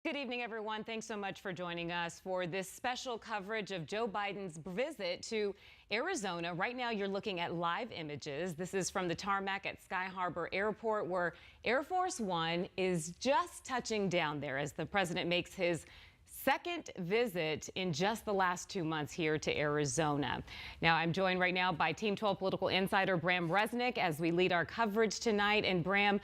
Good evening, everyone. Thanks so much for joining us for this special coverage of Joe Biden's visit to Arizona. Right now, you're looking at live images. This is from the tarmac at Sky Harbor Airport, where Air Force One is just touching down there as the president makes his second visit in just the last 2 months here to Arizona. Now, I'm joined right now by Team 12 political insider Bram Resnick as we lead our coverage tonight. And Bram,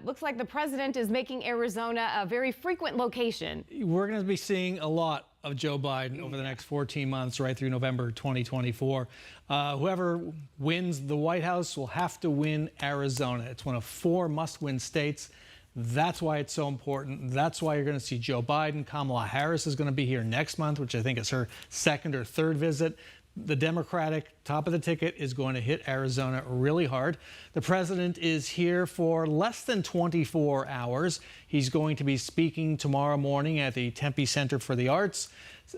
looks like the president is making Arizona a very frequent location. We're going to be seeing a lot of Joe Biden over the next 14 months, right through November 2024. Whoever wins the White House will have to win Arizona. It's one of 4 must-win states. That's why it's so important. That's why you're going to see Joe Biden. Kamala Harris is going to be here next month, which I think is her second or third visit. The Democratic top of the ticket is going to hit Arizona really hard. The president is here for less than 24 hours. He's going to be speaking tomorrow morning at the Tempe Center for the Arts,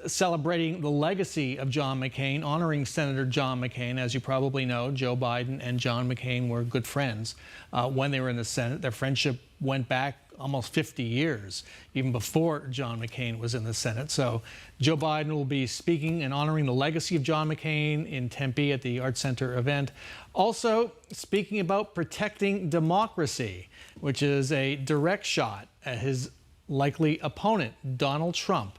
celebrating the legacy of John McCain, honoring Senator John McCain. As you probably know, Joe Biden and John McCain were good friends when they were in the Senate. Their friendship went back almost 50 years, even before John McCain was in the Senate. So Joe Biden will be speaking and honoring the legacy of John McCain in Tempe at the Arts Center event. Also speaking about protecting democracy, which is a direct shot at his likely opponent, Donald Trump.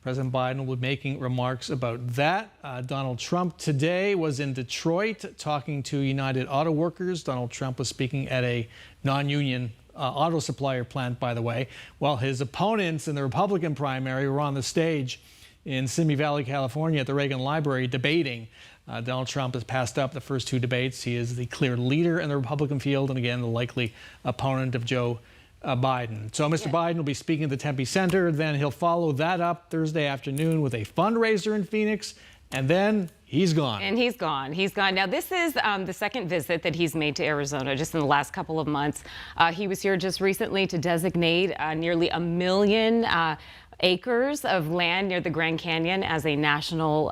President Biden will be making remarks about that. Donald Trump today was in Detroit talking to United Auto Workers. Donald Trump was speaking at a non-union auto supplier plant, by the way, while his opponents in the Republican primary were on the stage in Simi Valley, California at the Reagan Library debating. Donald Trump has passed up the first 2 debates. He is the clear leader in the Republican field and, again, the likely opponent of Joe Biden. So Mr. Biden will be speaking at the Tempe Center. Then he'll follow that up Thursday afternoon with a fundraiser in Phoenix. And then he's gone. And he's gone. He's gone. Now, this is the second visit that he's made to Arizona just in the last couple of months. He was here just recently to designate nearly 1 million acres of land near the Grand Canyon as a national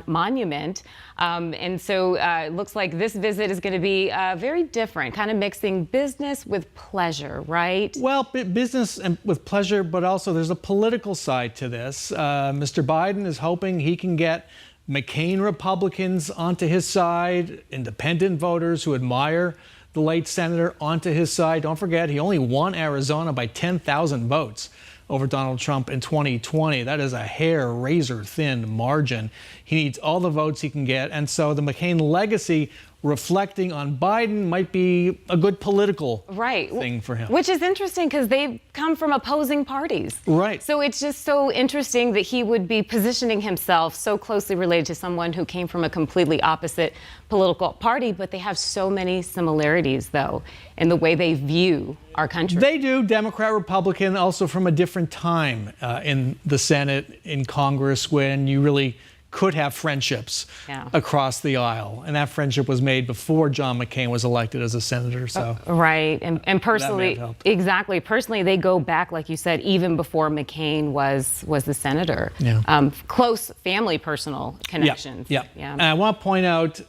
monument. And so it looks like this visit is going to be very different, kind of mixing business with pleasure, right? Well, business and with pleasure, but also there's a political side to this. Mr. Biden is hoping he can get McCain Republicans onto his side, independent voters who admire the late senator onto his side. Don't forget, he only won Arizona by 10,000 votes over Donald Trump in 2020. That is a hair razor thin margin. He needs all the votes he can get. And so the McCain legacy reflecting on Biden might be a good political thing for him. Which is interesting because they've come from opposing parties. Right. So it's just so interesting that he would be positioning himself so closely related to someone who came from a completely opposite political party, but they have so many similarities, though, in the way they view our country. They do, Democrat, Republican, also from a different time in the Senate, in Congress, when you really could have friendships across the aisle. And that friendship was made before John McCain was elected as a senator. So right. And personally, exactly. Personally, they go back, like you said, even before McCain was the senator. Yeah. Close family, personal connections. Yeah. And I want to point out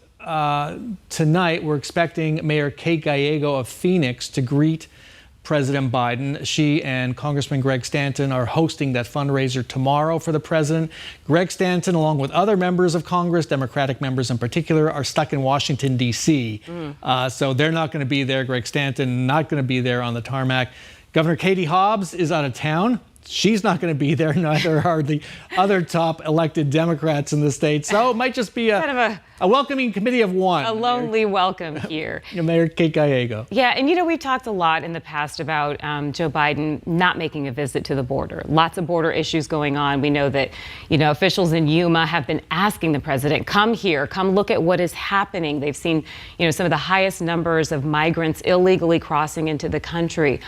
tonight, we're expecting Mayor Kate Gallego of Phoenix to greet President Biden. She and Congressman Greg Stanton are hosting that fundraiser tomorrow for the president. Greg Stanton, along with other members of Congress, Democratic members in particular, are stuck in Washington, D.C. So they're not going to be there. Greg Stanton not going to be there on the tarmac. Governor Katie Hobbs is out of town. She's not going to be there. Neither are the other top elected Democrats in the state. So it might just be a welcoming committee of one. A lonely welcome here. Mayor Kate Gallego. Yeah, and we've talked a lot in the past about Joe Biden not making a visit to the border. Lots of border issues going on. We know that, officials in Yuma have been asking the president, come here, come look at what is happening. They've seen, some of the highest numbers of migrants illegally crossing into the country,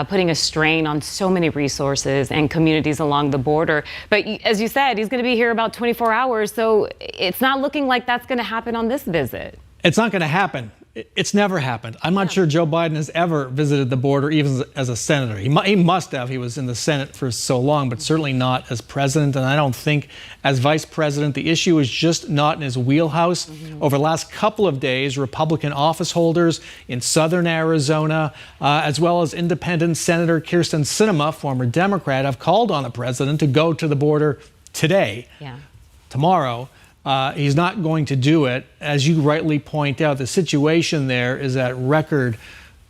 putting a strain on so many resources and communities along the border. But as you said, he's going to be here about 24 hours. So it's not looking like that's going to happen on this visit. It's not going to happen. It's never happened. I'm not sure Joe Biden has ever visited the border, even as a senator. He must have. He was in the Senate for so long, but certainly not as president. And I don't think as vice president, the issue is just not in his wheelhouse. Over the last couple of days, Republican office holders in southern Arizona, as well as independent Senator Kyrsten Sinema, former Democrat, have called on the president to go to the border today, tomorrow. He's not going to do it. As you rightly point out, the situation there is that record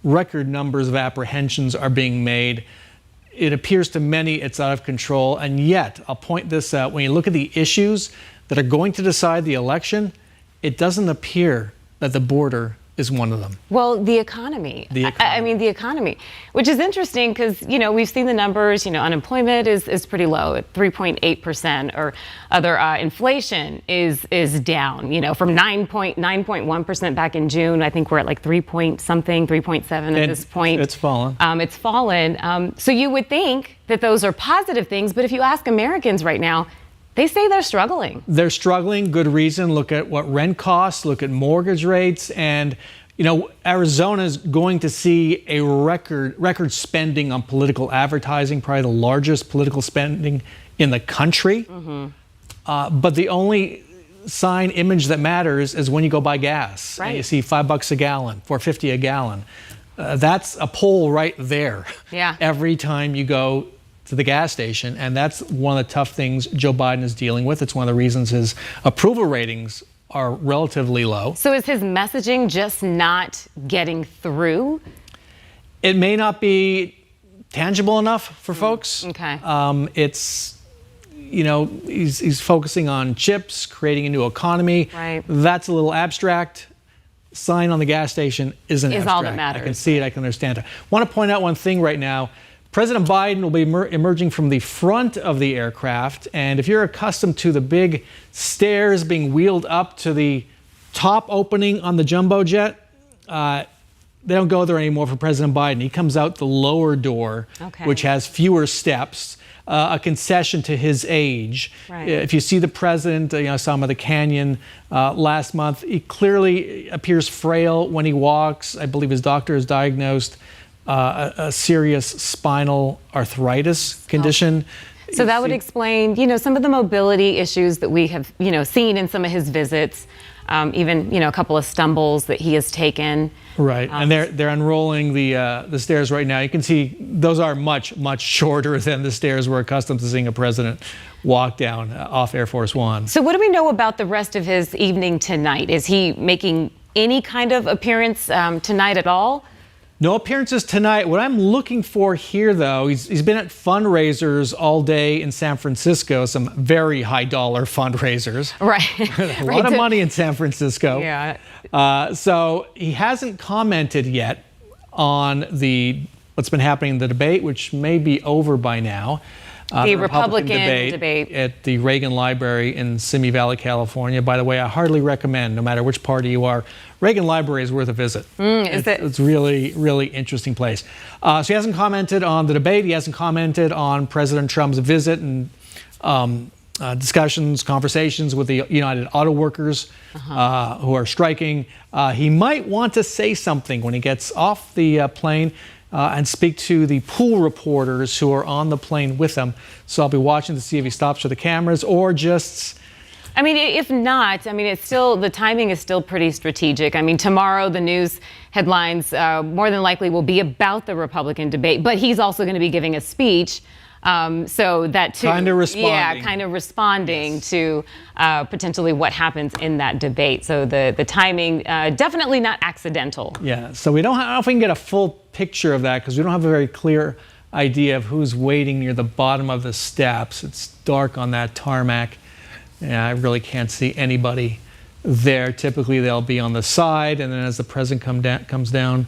numbers of apprehensions are being made. It appears to many it's out of control. And yet, I'll point this out, when you look at the issues that are going to decide the election, it doesn't appear that the border is one of them. Well, the economy. I mean, the economy, which is interesting because, we've seen the numbers, unemployment is pretty low at 3.8%, or other inflation is down, from 9.1% back in June. I think we're at like 3.7 at this point. It's fallen. It's fallen. So you would think that those are positive things, but if you ask Americans right now, they say they're struggling. They're struggling. Good reason. Look at what rent costs, look at mortgage rates. And, Arizona is going to see a record spending on political advertising, probably the largest political spending in the country. But the only image that matters is when you go buy gas. Right. And you see $5 a gallon, $4.50 a gallon. That's a poll right there. Yeah. Every time you go to the gas station, and that's one of the tough things Joe Biden is dealing with. It's one of the reasons his approval ratings are relatively low. So is his messaging just not getting through? It may not be tangible enough for folks. Okay. It's, he's focusing on chips, creating a new economy. Right. That's a little abstract. Sign on the gas station isn't abstract. All that matters. I can see it, I can understand it. I want to point out one thing right now. President Biden will be emerging from the front of the aircraft, and if you're accustomed to the big stairs being wheeled up to the top opening on the jumbo jet, they don't go there anymore for President Biden. He comes out the lower door, which has fewer steps, a concession to his age. Right. If you see the president, I saw him at the Canyon last month, he clearly appears frail when he walks. I believe his doctor has diagnosed a serious spinal arthritis condition. So that would explain, some of the mobility issues that we have, seen in some of his visits, even, a couple of stumbles that he has taken. Right, and they're unrolling the stairs right now. You can see those are much shorter than the stairs we're accustomed to seeing a president walk down off Air Force One. So what do we know about the rest of his evening tonight? Is he making any kind of appearance tonight at all? No appearances tonight. What I'm looking for here, though, he's been at fundraisers all day in San Francisco, some very high-dollar fundraisers. Right. A lot of money in San Francisco. Yeah. So he hasn't commented yet on what's been happening in the debate, which may be over by now. The Republican debate at the Reagan Library in Simi Valley, California. By the way, I hardly recommend, no matter which party you are, Reagan Library is worth a visit. It's really, really interesting place. So he hasn't commented on the debate. He hasn't commented on President Trump's visit and discussions, conversations with the United Auto Workers who are striking. He might want to say something when he gets off the plane and speak to the pool reporters who are on the plane with him. So I'll be watching to see if he stops for the cameras or just... I mean, if not, it's still, the timing is still pretty strategic. Tomorrow the news headlines more than likely will be about the Republican debate, but he's also going to be giving a speech. So that too, kind of responding. Yeah, kind of responding to potentially what happens in that debate. So the timing, definitely not accidental. Yeah, so I don't know if we can get a full picture of that because we don't have a very clear idea of who's waiting near the bottom of the steps. It's dark on that tarmac. Yeah, I really can't see anybody there. Typically, they'll be on the side, and then as the president comes down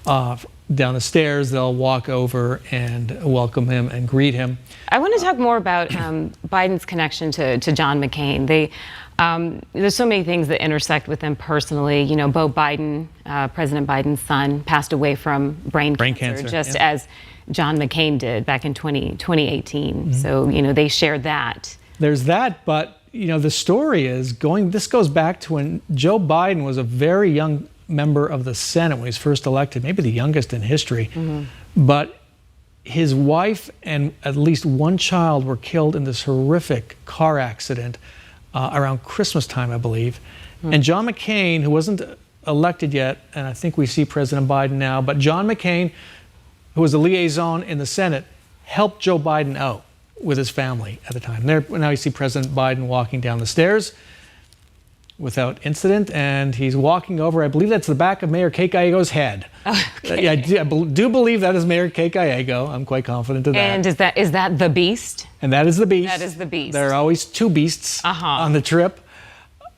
the stairs, they'll walk over and welcome him and greet him. I want to talk more about Biden's connection to John McCain. There's so many things that intersect with them personally. Beau Biden, President Biden's son, passed away from brain cancer just as John McCain did back in 2018. So, they shared that. There's that, but, the story is this goes back to when Joe Biden was a very young member of the Senate when he was first elected, maybe the youngest in history. But his wife and at least one child were killed in this horrific car accident around Christmas time, I believe. And John McCain, who wasn't elected yet, and I think we see President Biden now, but John McCain, who was a liaison in the Senate, helped Joe Biden out with his family at the time. Now you see President Biden walking down the stairs without incident, and he's walking over, I believe that's the back of Mayor Kate Gallego's head. Okay. Yeah, I do believe that is Mayor Kate Gallego. I'm quite confident of that. And is that the beast? And that is the beast. That is the beast. There are always two beasts on the trip.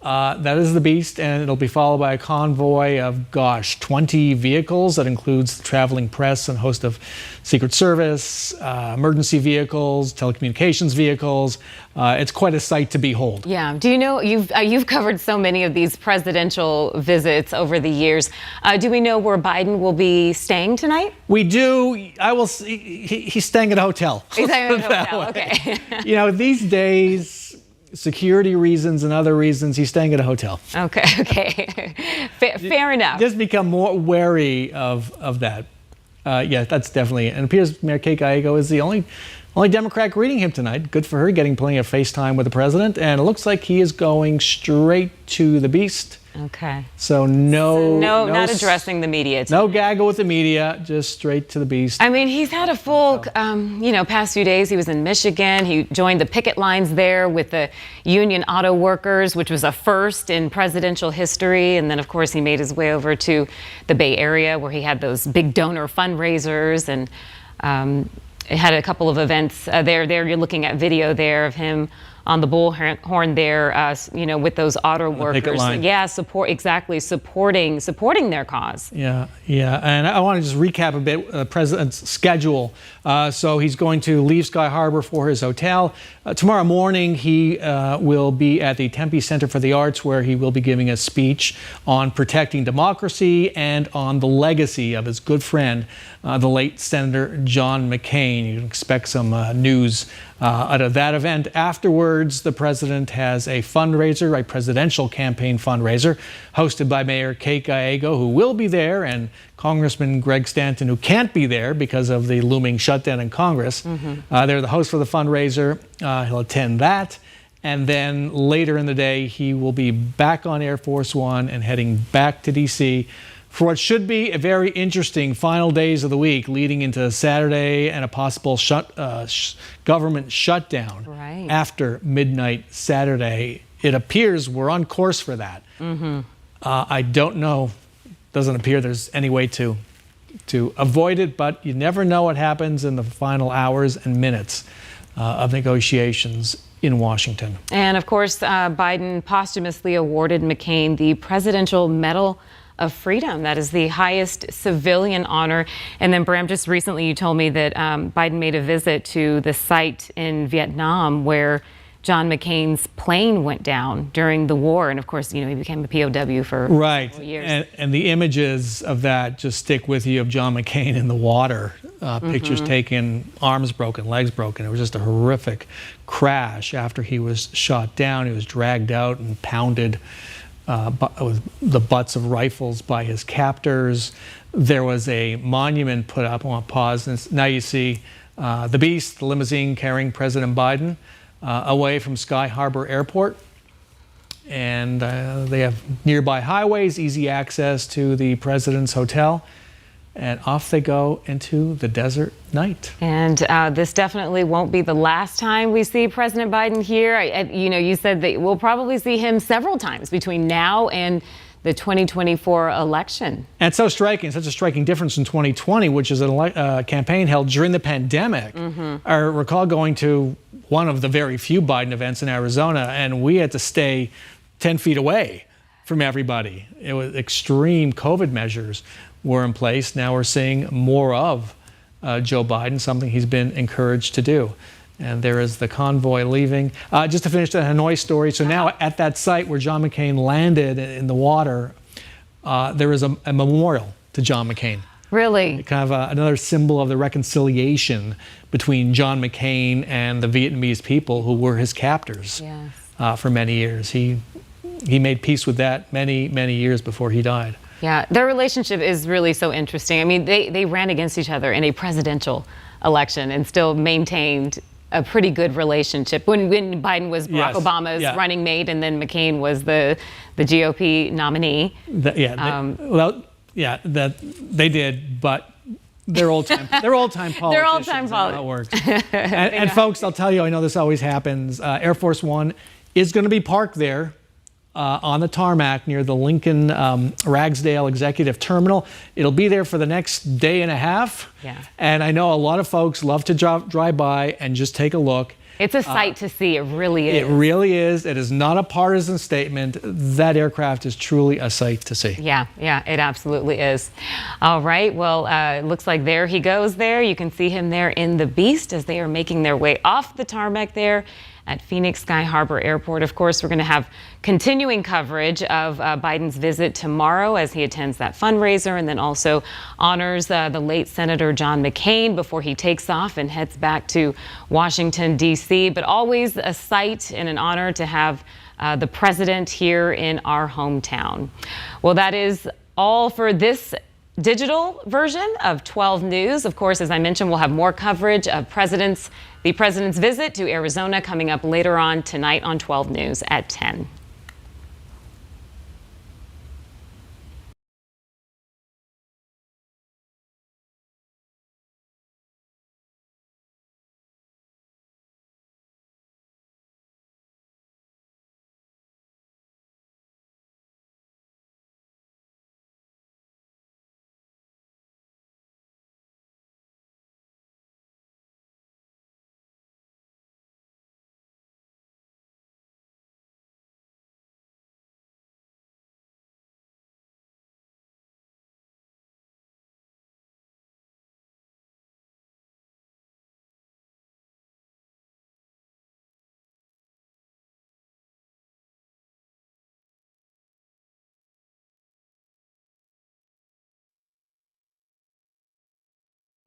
That is the beast, and it'll be followed by a convoy of, 20 vehicles. That includes the traveling press and a host of Secret Service, emergency vehicles, telecommunications vehicles. It's quite a sight to behold. Yeah. Do you know, you've covered so many of these presidential visits over the years. Do we know where Biden will be staying tonight? We do. He's staying at a hotel. He's staying at a hotel, okay. You know, these days, security reasons and other reasons, he's staying at a hotel. Okay. Fair enough. Just become more wary of that. Yeah, that's definitely. And it appears Mayor Kate Gallego is the only Democrat greeting him tonight. Good for her, getting plenty of FaceTime with the president. And it looks like he is going straight to the beast. Okay. So no, not addressing the media today. No gaggle with the media, just straight to the beast. I mean, he's had a full, past few days. He was in Michigan. He joined the picket lines there with the union auto workers, which was a first in presidential history. And then, of course, he made his way over to the Bay Area where he had those big donor fundraisers and had a couple of events there. You're looking at video there of him on the bullhorn there, with those auto workers. Yeah, supporting their cause. Yeah. And I want to just recap a bit the president's schedule. So he's going to leave Sky Harbor for his hotel. Tomorrow morning, he will be at the Tempe Center for the Arts, where he will be giving a speech on protecting democracy and on the legacy of his good friend, the late Senator John McCain. You can expect some news out of that event. Afterwards, the president has a fundraiser, a presidential campaign fundraiser, hosted by Mayor Kate Gallego, who will be there, and Congressman Greg Stanton, who can't be there because of the looming shutdown in Congress. They're the host for the fundraiser. He'll attend that. And then later in the day, he will be back on Air Force One and heading back to D.C. for what should be a very interesting final days of the week leading into Saturday and a possible government shutdown after midnight Saturday. It appears we're on course for that. I don't know. Doesn't appear there's any way to avoid it, but you never know what happens in the final hours and minutes of negotiations in Washington. And of course, Biden posthumously awarded McCain the Presidential Medal of Freedom. That is the highest civilian honor. And then, Bram, just recently you told me that Biden made a visit to the site in Vietnam where John McCain's plane went down during the war. And of course, he became a POW for several years. And the images of that just stick with you, of John McCain in the water. Pictures taken, arms broken, legs broken. It was just a horrific crash after he was shot down. He was dragged out and pounded with the butts of rifles by his captors. There was a monument put up. I want to pause. And now you see the beast, the limousine carrying President Biden away from Sky Harbor Airport. And they have nearby highways, easy access to the president's hotel. And off they go into the desert night. And this definitely won't be the last time we see President Biden here. You said that we'll probably see him several times between now and the 2024 election. And it's so striking, such a striking difference in 2020, which is a campaign held during the pandemic. I recall going to one of the very few Biden events in Arizona, and we had to stay 10 feet away from everybody. It was extreme COVID measures were in place. Now we're seeing more of Joe Biden, something he's been encouraged to do. And there is the convoy leaving. Just to finish the Hanoi story, so now at that site where John McCain landed in the water, there is a memorial to John McCain. Really? Kind of another symbol of the reconciliation between John McCain and the Vietnamese people who were his captors for many years. He made peace with that many, many years before he died. Yeah, their relationship is really so interesting. I mean, they ran against each other in a presidential election and still maintained a pretty good relationship when Biden was Barack Obama's running mate, and then McCain was the GOP nominee. That they did, but they're old time. They're old time politicians. They're old time politicians. Works. And folks, I'll tell you, I know this always happens. Air Force One is going to be parked there on the tarmac near the Lincoln Ragsdale Executive Terminal. It'll be there for the next day and a half. Yeah. And I know a lot of folks love to drive by and just take a look. It's a sight to see. It really is. It really is. It is not a partisan statement. That aircraft is truly a sight to see. Yeah, it absolutely is. All right. Well, it looks like there he goes there. You can see him there in the Beast as they are making their way off the tarmac there at Phoenix Sky Harbor Airport. Of course, we're going to have continuing coverage of Biden's visit tomorrow as he attends that fundraiser and then also honors the late Senator John McCain before he takes off and heads back to Washington, D.C. But always a sight and an honor to have the president here in our hometown. Well, that is all for this digital version of 12 News. Of course, as I mentioned, we'll have more coverage of the president's visit to Arizona coming up later on tonight on 12 News at 10.